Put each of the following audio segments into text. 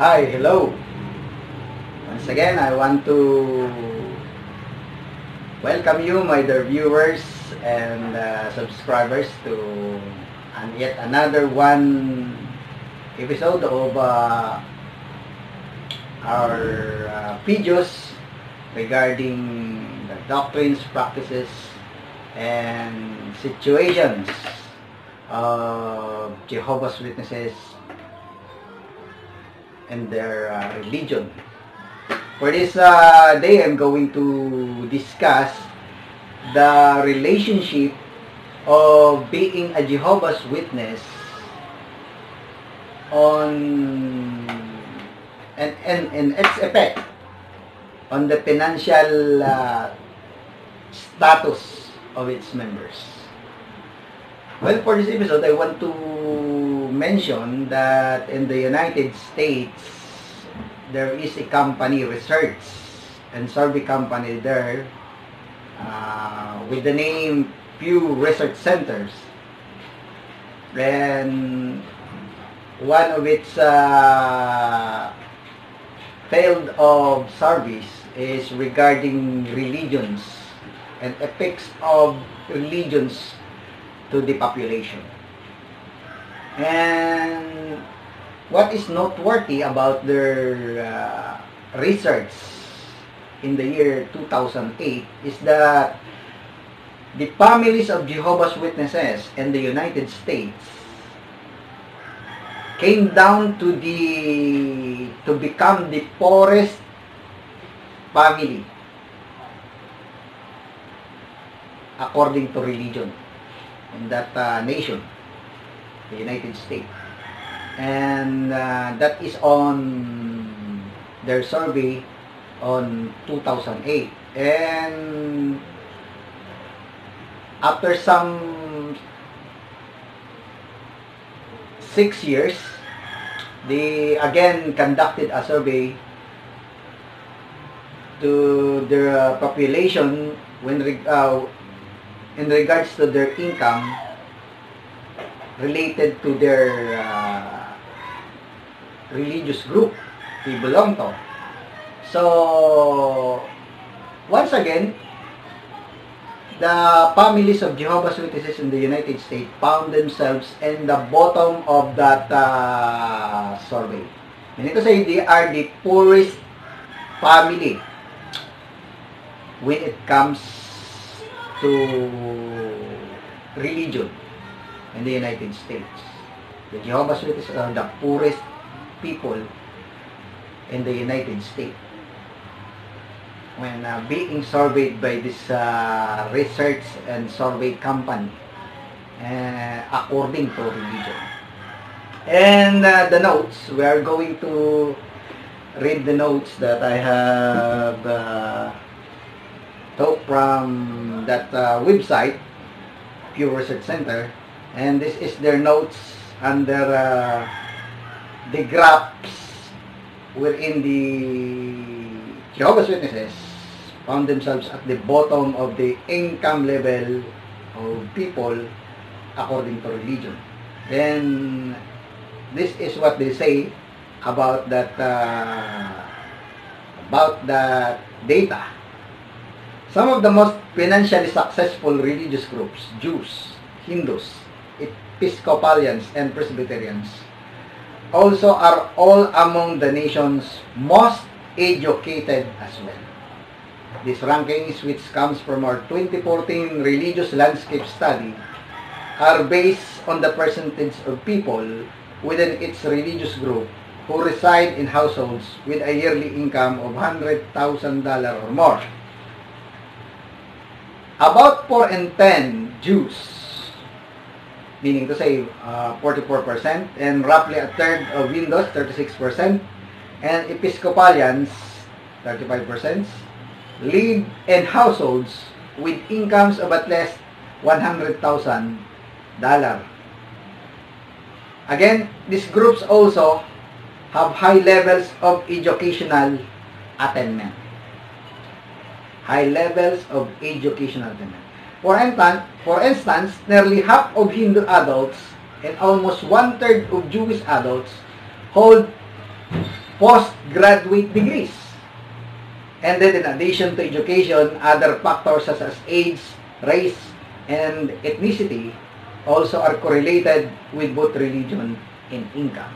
Hi, hello. Once again, I want to welcome you, my dear viewers and subscribers, to yet another one episode of our videos regarding the doctrines, practices, and situations of Jehovah's Witnesses and their religion. For this day, I'm going to discuss the relationship of being a Jehovah's Witness on and its effect on the financial status of its members. Well, for this episode, I want to mention that in the United States, there is a company, research and survey company there, with the name Pew Research Centers. And one of its field of service is regarding religions and effects of religions to the population. And what is noteworthy about their research in the year 2008 is that the families of Jehovah's Witnesses in the United States came down to become the poorest family according to religion in that nation, the United States. And that is on their survey on 2008. And after some 6 years, they again conducted a survey to their population when in regards to their income related to their religious group they belong to. So, once again, the families of Jehovah's Witnesses in the United States found themselves in the bottom of that survey. Meaning to say, they are the poorest family when it comes to religion in the United States. The Jehovah's Witnesses are the poorest people in the United States when being surveyed by this research and survey company according to religion. And the notes, we are going to read the notes that I have took from that website, Pew Research Center, and this is their notes under the graphs wherein the Jehovah's Witnesses found themselves at the bottom of the income level of people according to religion. Then this is what they say about that data. Some of the most financially successful religious groups, Jews, Hindus, Episcopalians, and Presbyterians, also are all among the nation's most educated as well. These rankings, which comes from our 2014 religious landscape study, are based on the percentage of people within its religious group who reside in households with a yearly income of $100,000 or more. About 4 in 10 Jews, meaning to say 44%, and roughly a third of Hindus, 36%, and Episcopalians, 35%, live in households with incomes of at least $100,000. Again, these groups also have high levels of educational attainment. High levels of educational attainment. For instance, nearly half of Hindu adults and almost one-third of Jewish adults hold postgraduate degrees. And then in addition to education, other factors such as age, race, and ethnicity also are correlated with both religion and income.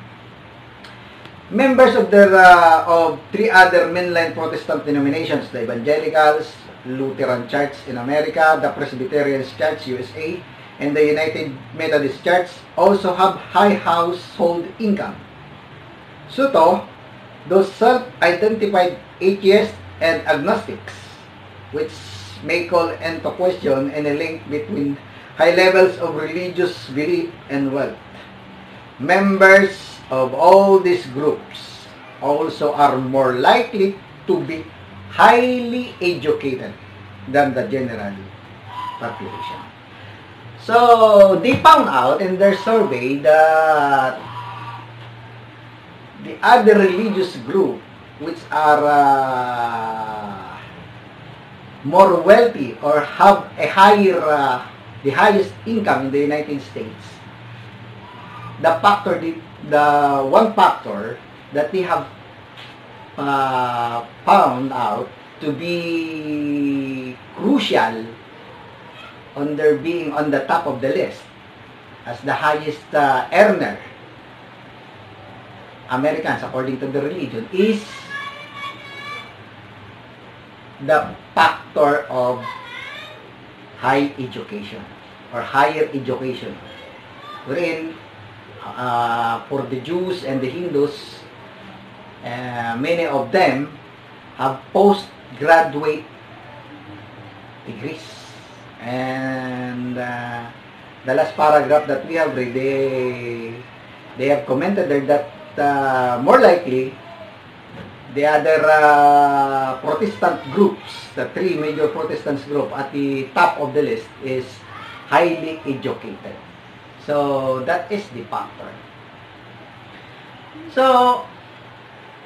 Members of three other mainline Protestant denominations, the Evangelicals, Lutheran Church in America, the Presbyterian Church USA, and the United Methodist Church also have high household income. So to, those self-identified atheists and agnostics, which may call into question any link between high levels of religious belief and wealth. Members of all these groups also are more likely to be highly educated than the general population. So, they found out in their survey that the other religious group, which are more wealthy or have a higher, the highest income in the United States, the one factor that they have found out to be crucial on their being on the top of the list as the highest earner Americans according to the religion is the factor of high education or higher education, wherein for the Jews and the Hindus, many of them have postgraduate degrees. And the last paragraph that we have read, they have commented there that more likely the other Protestant groups, the three major Protestant groups at the top of the list is highly educated. So that is the factor. So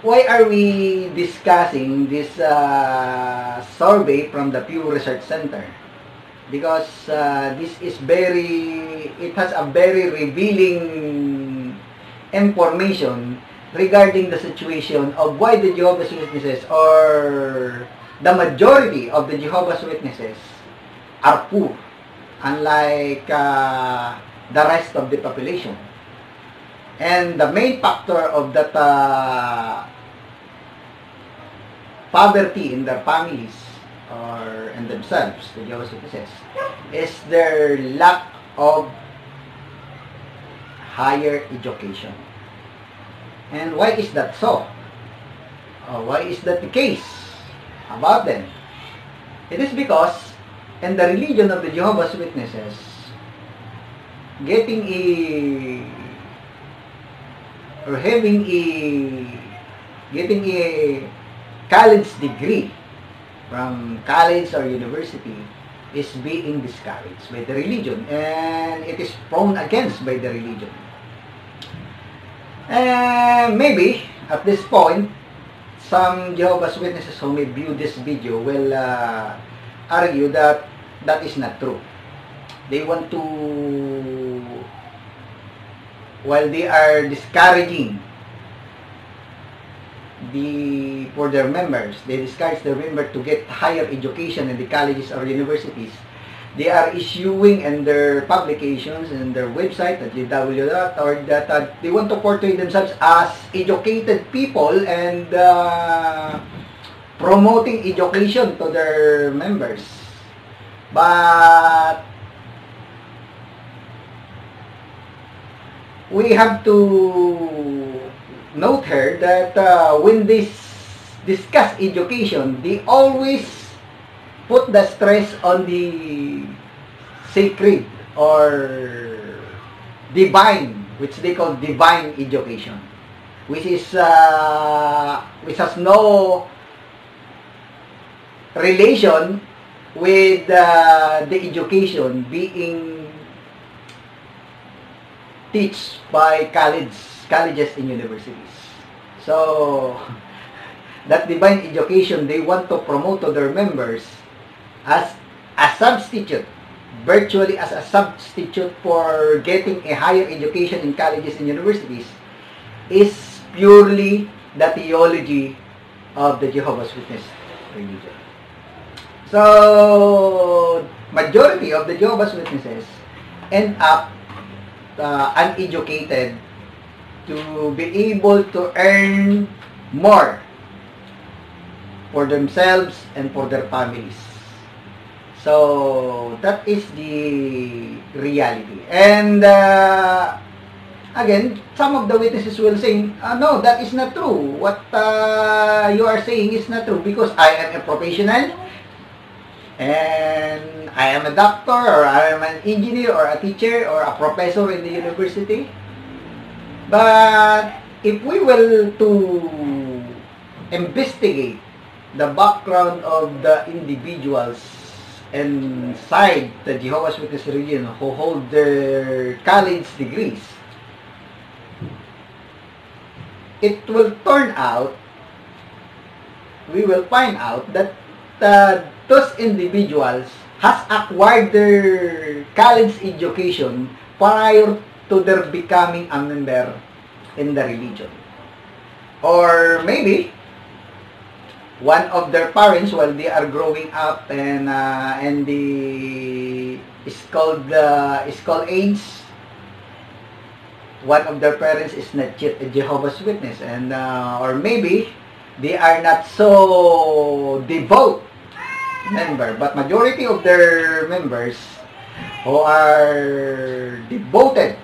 why are we discussing this survey from the Pew Research Center? Because this is it has a very revealing information regarding the situation of why the Jehovah's Witnesses or the majority of the Jehovah's Witnesses are poor, unlike the rest of the population. And the main factor of that poverty in their families or in themselves, the Jehovah's Witnesses, is their lack of higher education. And why is that so? Why is that the case about them? It is because in the religion of the Jehovah's Witnesses, getting getting a college degree from college or university is being discouraged by the religion, and it is thrown against by the religion. And maybe at this point, some Jehovah's Witnesses who may view this video will argue that that is not true. They want to, while they are discouraging for their members, they discourage their members to get higher education in the colleges or universities. They are issuing in their publications and their website at www, or that they want to portray themselves as educated people and promoting education to their members. But we have to note here that when they discuss education, they always put the stress on the sacred or divine, which they call divine education, which has no relation with the education being taught by colleges and universities. So that divine education they want to promote to their members as a substitute, virtually as a substitute for getting a higher education in colleges and universities, is purely the theology of the Jehovah's Witness religion. So, majority of the Jehovah's Witnesses end up uneducated to be able to earn more for themselves and for their families. So, that is the reality. And, again, some of the witnesses will say, no, that is not true. What you are saying is not true because I am a professional and I am a doctor or I am an engineer or a teacher or a professor in the university. But if we will to investigate the background of the individuals inside the Jehovah's Witness religion who hold their college degrees, it will turn out, we will find out that those individuals has acquired their college education prior to their becoming a member in the religion. Or maybe one of their parents, while they are growing up and the school age, one of their parents is not yet a Jehovah's Witness, and or maybe they are not so devout member, but majority of their members who are devoted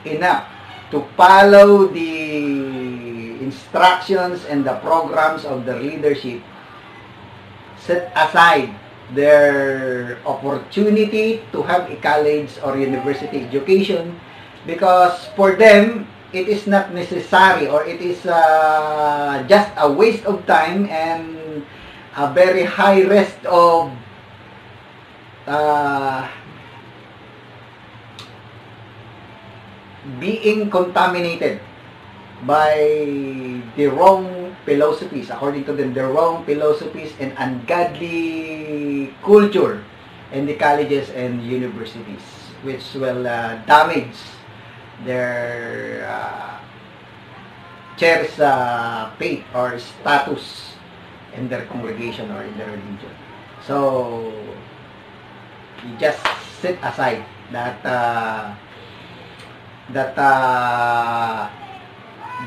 enough to follow the instructions and the programs of the leadership set aside their opportunity to have a college or university education because for them it is not necessary or it is just a waste of time and a very high risk of being contaminated by the wrong philosophies, according to them, the wrong philosophies and ungodly culture in the colleges and universities, which will damage their church faith or status in their congregation or in their religion. So, you just set aside that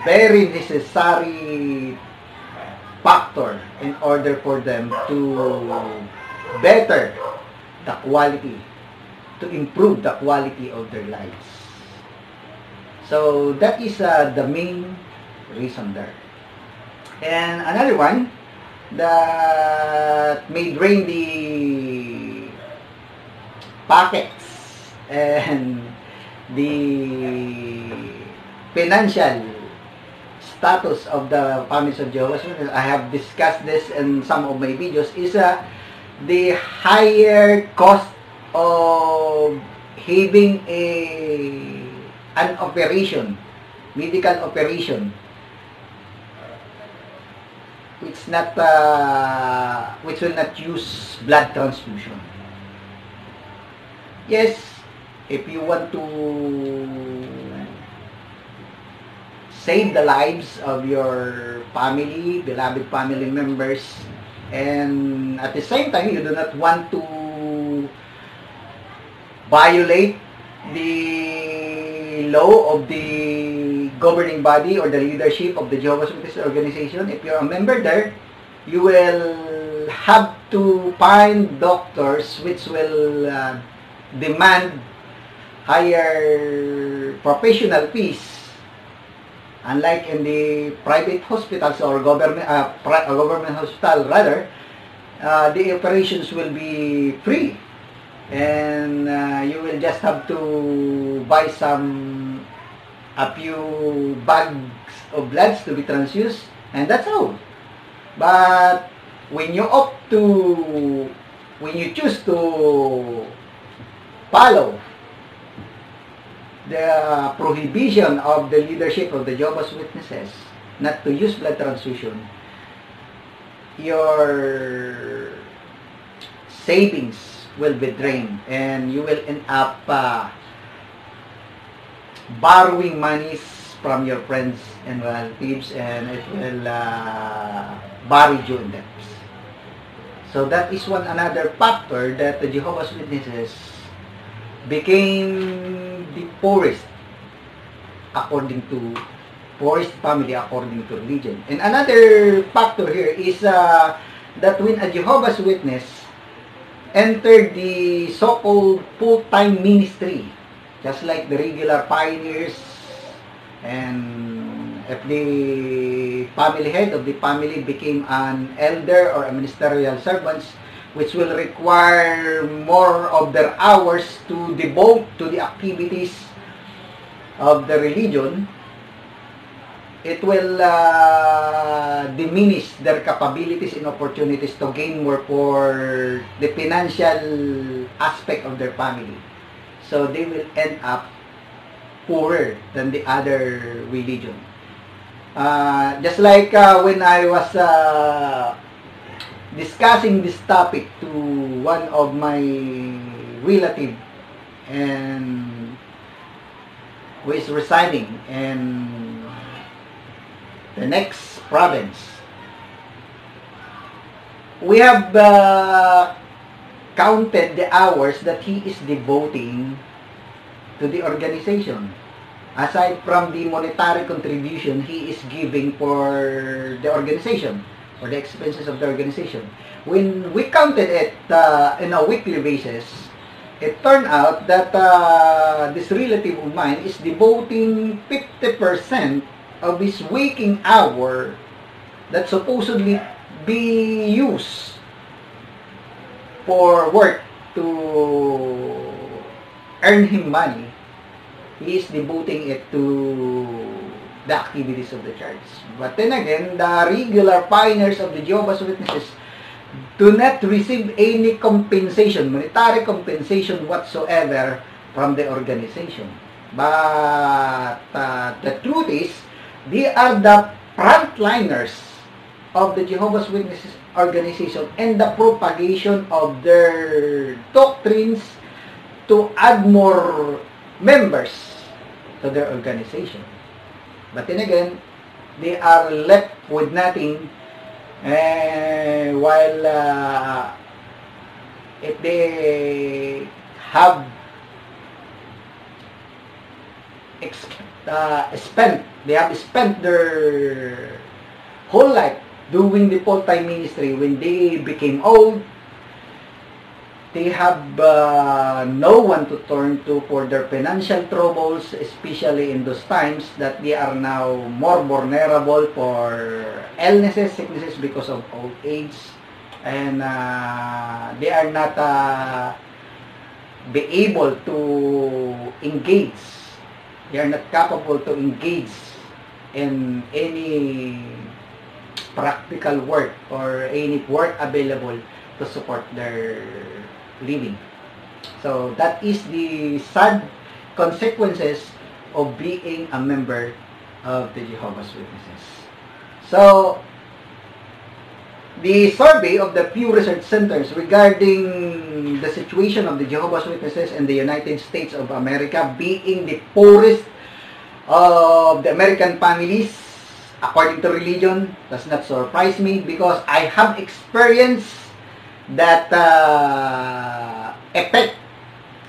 very necessary factor in order for them to better the quality, to improve the quality of their lives. So that is the main reason there. And another one that may drain the pockets and the financial status of the families of Jehovah's Witnesses, I have discussed this in some of my videos, is the higher cost of having an operation, medical operation, which will not use blood transfusion. Yes, if you want to save the lives of your family, beloved family members, and at the same time, you do not want to violate the law of the governing body or the leadership of the Jehovah's Witness organization. If you're a member there, you will have to find doctors which will demand higher professional fees, unlike in the private hospitals or government hospital. Rather, the operations will be free, and you will just have to buy a few bags of bloods to be transfused, and that's all. But when you choose to follow the prohibition of the leadership of the Jehovah's Witnesses not to use blood transfusion, your savings will be drained and you will end up borrowing monies from your friends and relatives, and it will bury you in debts. So that is one another factor that the Jehovah's Witnesses became the poorest family according to religion. And another factor here is that when a Jehovah's Witness entered the so-called full-time ministry, just like the regular pioneers, and if the family head of the family became an elder or a ministerial servant, which will require more of their hours to devote to the activities of the religion, it will diminish their capabilities and opportunities to gain more for the financial aspect of their family. So they will end up poorer than the other religion. Just like when I was discussing this topic to one of my relative and who is residing in the next province, we have counted the hours that he is devoting to the organization. Aside from the monetary contribution he is giving for the organization, for the expenses of the organization. When we counted it in a weekly basis, it turned out that this relative of mine is devoting 50% of his waking hour that supposedly be used for work to earn him money. He is devoting it to the activities of the church. But then again, the regular pioneers of the Jehovah's Witnesses do not receive any compensation, monetary compensation whatsoever from the organization. But the truth is, they are the frontliners of the Jehovah's Witnesses organization and the propagation of their doctrines to add more members to their organization. But then again, they are left with nothing, while if they have spent their whole life doing the full-time ministry, when they became old, they have no one to turn to for their financial troubles, especially in those times that they are now more vulnerable for illnesses, sicknesses because of old age, and they are not be able to engage. They are not capable to engage in any practical work or any work available to support their living. So that is the sad consequences of being a member of the Jehovah's Witnesses. So the survey of the Pew Research Centers regarding the situation of the Jehovah's Witnesses in the United States of America being the poorest of the American families according to religion does not surprise me, because I have experienced that effect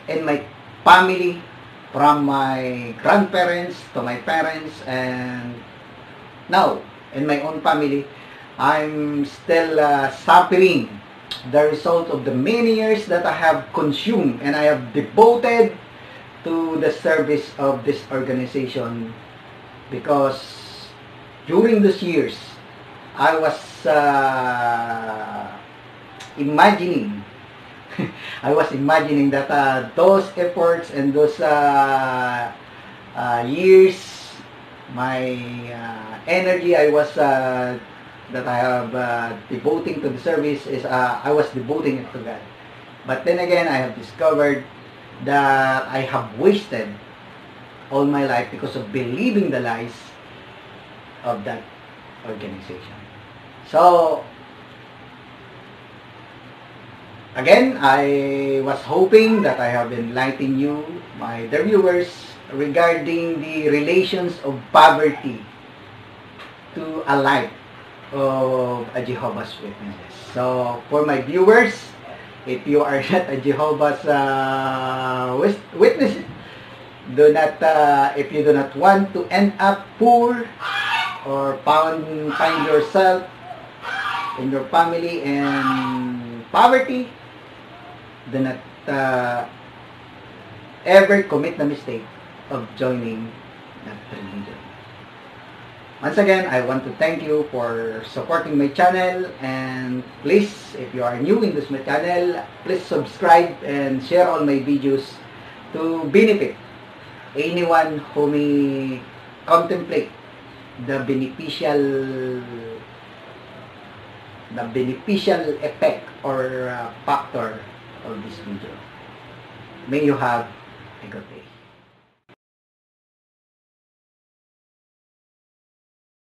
in my family, from my grandparents to my parents, and now in my own family. I'm still suffering the result of the many years that I have consumed and I have devoted to the service of this organization, because during those years I was imagining that those efforts and those years, my energy I was that I have devoting to the service is I was devoting it to God. But then again, I have discovered that I have wasted all my life because of believing the lies of that organization. So again, I was hoping that I have enlightened you, my dear viewers, regarding the relations of poverty to a life of a Jehovah's Witnesses. So, for my viewers, if you are not a Jehovah's Witness, if you do not want to end up poor or find yourself and your family in poverty, do not ever commit the mistake of joining that religion. Once again, I want to thank you for supporting my channel, and please, if you are new in this my channel, please subscribe and share all my videos to benefit anyone who may contemplate the beneficial effect or factor of this video. May you have a good day.